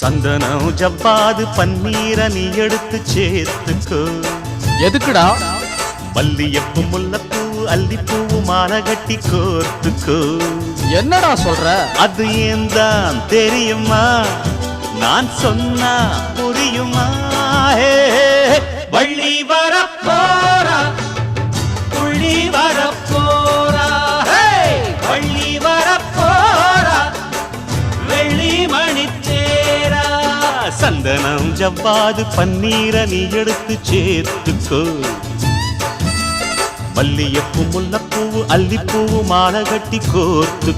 சந்தனம் ஜவ்வாது பன்னீர நீ எடுத்து சேர்த்துக்கோ. எதுக்குடா? மல்லியப்பு முல்லப்பூ அல்லிப்பூவு மாலை கட்டி கோர்த்துக்கோ. என்னடா சொல்ற? அது ஏன் தான் தெரியுமா, நான் சொன்னா புரியுமா? வள்ளி வரப்போரா புள்ளி வரப்போரா, வள்ளி வரப்போரா வெள்ளி மணித்தேரா. சந்தனம் ஜவ்வாது பன்னீர நீ எடுத்து சேர்த்துக்கோ. மல்லியப்பூ முல்லப்பூவு அல்லிப்பூவு மாலை கட்டி கோர்த்து